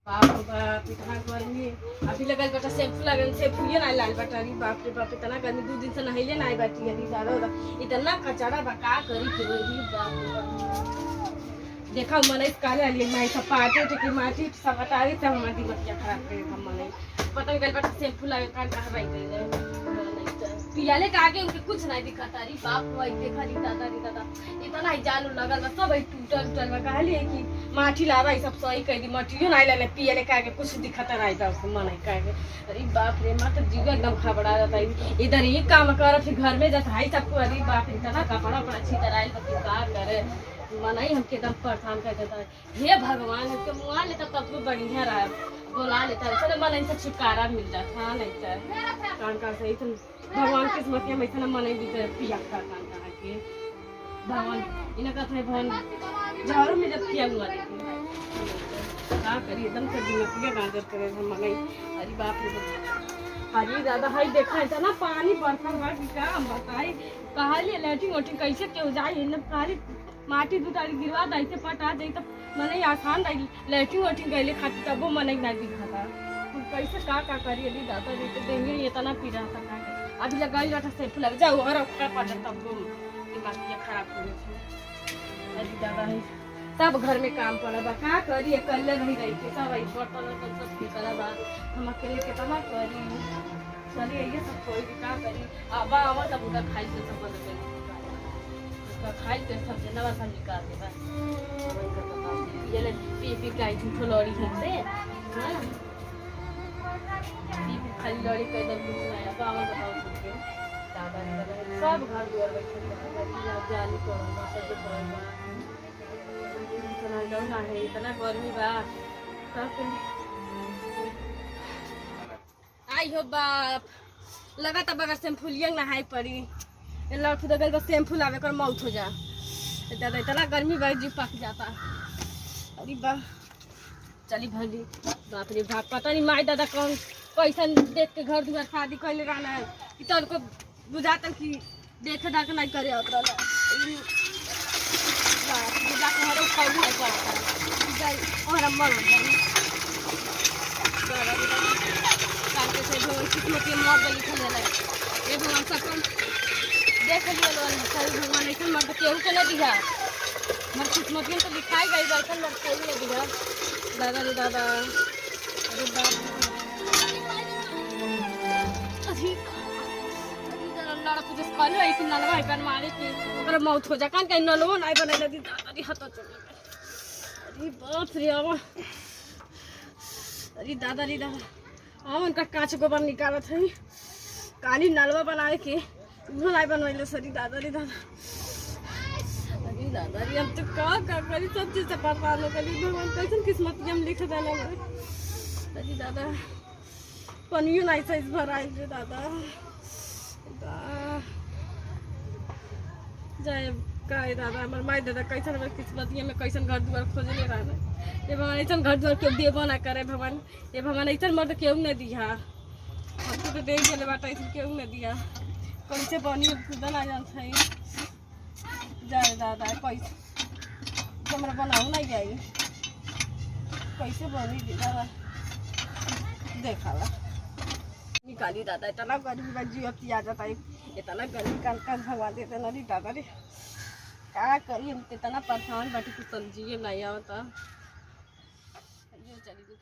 बाप रे बाप इतना गर्मी अभी लगल बटा शैम्पू लगल शैम्पू ये ना लाल बटा री बाप रे बाप इतना गर्मी 2 दिन से नहैले ना बाटी अभी ज्यादा होता इतना कचरा बका करी के री बाप रे बाप देखा मने काले लिए माई सब पाटे टिकी माटी सब बताई त हमर दिमाग क्या खराब करे हम मने पता गल बटा शैम्पू लगे कान कहां रह गई पियाले के आगे उनके कुछ नहीं दिखता री बाप भाई देखा री दादा इतना ही जालू लगल बा सब टूटल टूटल बा कहली कि माटी लावा ई सब सही कह दी मटियो नहीं ले पियाले के आगे कुछ दिखता नहीं था उसको मन कहे अरे बाप रे मत जीव एकदम घबरा जाता है इधर ही काम कर फिर घर में जाता है सबको अरे बाप रे इतना कपड़ा पर अच्छी तरह आई तो का करे मन ही हमके एकदम परेशान कर देता है हे भगवान हमके मुआ लेता तब तो बढ़िया रहा बोला लेता है चलो मन इनसे छुटकारा मिल जाता हाँ नहीं तो कान का सही तो भगवान किस्मत के मैं इतना मन भी पिया का कान का के भगवान इनका था भगवान झाड़ू में जब किया हुआ का करी एकदम से दिमाग के गाजर करे हम मगई अरे बाप रे अरे दादा हाई देखा है ना पानी बरसा हुआ कि का हम बताई कहा लिए लैट्रिन वोटिंग कैसे क्यों जाए इन खाली माटी दुटारी गिरवा दई से पटा जाई तो मने आसान रही लैट्रिन वोटिंग गईले खाती तब वो मने नहीं दिखाता कैसे का करी अभी दादा जी तो देंगे इतना पी रहा था अभी लगाई रहा से लग जाओ और का पड़ तब वो दिमाग ये खराब हो गई अभी दादा है सब घर में काम पड़ा बा का करी कल नहीं रही थी सब बर्तन सब करा बा हम अकेले कितना करी चलिए ये सब कोई का करी आबा आवा तब उधर खाई से सब बदल गई उसका खाई के सब नवा सब निकाल दे बस ये ले पी गाई झूठो लड़ी है से हां पी खाली लड़ी कर दे कुछ नहीं अब आवा बताओ सबके दादा सब घर दुआर बैठे जाली को सब करो इतना है इतना गर्मी बा आई हो बाप लगा तब अगर शैम्पू लिया नहाई पड़ी लड़ खुद अगर शैम्पू लावे कर मौत हो जा दादा इतना गर्मी बा जी पक जाता अरे बा चली भली बाप रे बाप पता नहीं माई दादा कौन कैसन देख के घर दुआर शादी कैले रहना है तो उनको बुझाता कि देखे दाख नहीं करे उतरा और अम्मा किस्मत मर गई खेल ये भगवान सब देख लिया भगवान ऐसा मर्द केहू के नहीं दिया मर किस्मत तो दिखाई गई ऐसा मर्द केहू नहीं दिया दादा रे दादा अरे बाप लड़ा तुझे करो एक नलवा बन मारे के ओकरा मौत हो जा कान कहीं नलवा नहीं बने दी दादा दी हाथ चल अरे बाप रे अब अरे दादा रे दादा हम उनका कांच गोबर निकालत है काली नलवा बनाए के वो नहीं बनवाइले सरी दादा रे दादा अरे दादा रे हम तो का करी सब चीज से परेशान हो गई भगवान कैसन किस्मत हम लिख देला अरे दादा पनियो नहीं सही भराई रे दादा जय काय दादा हमार माई दादा कैसन हमार किस्मत में कैसन घर दुआर खोजले रहना ये भगवान ऐसा घर दुआर क्यों देबो ना करे भगवान ये भगवान ऐसा मर्द क्यों नहीं दिया हमको तो देख गए बाटा ऐसा क्यों नहीं दिया कैसे बनी खुद ना जानता है जय दादा कैसे हमारा बनाऊ नहीं जाए कैसे बनी दादा देखा ला निकाली दादा इतना गर्मी में जीव आ जाता है इतना गर्मी कान कान भगवान देते ना दादा रे क्या करी हम इतना परेशान बाटी कुछ समझिए नहीं आता चली तू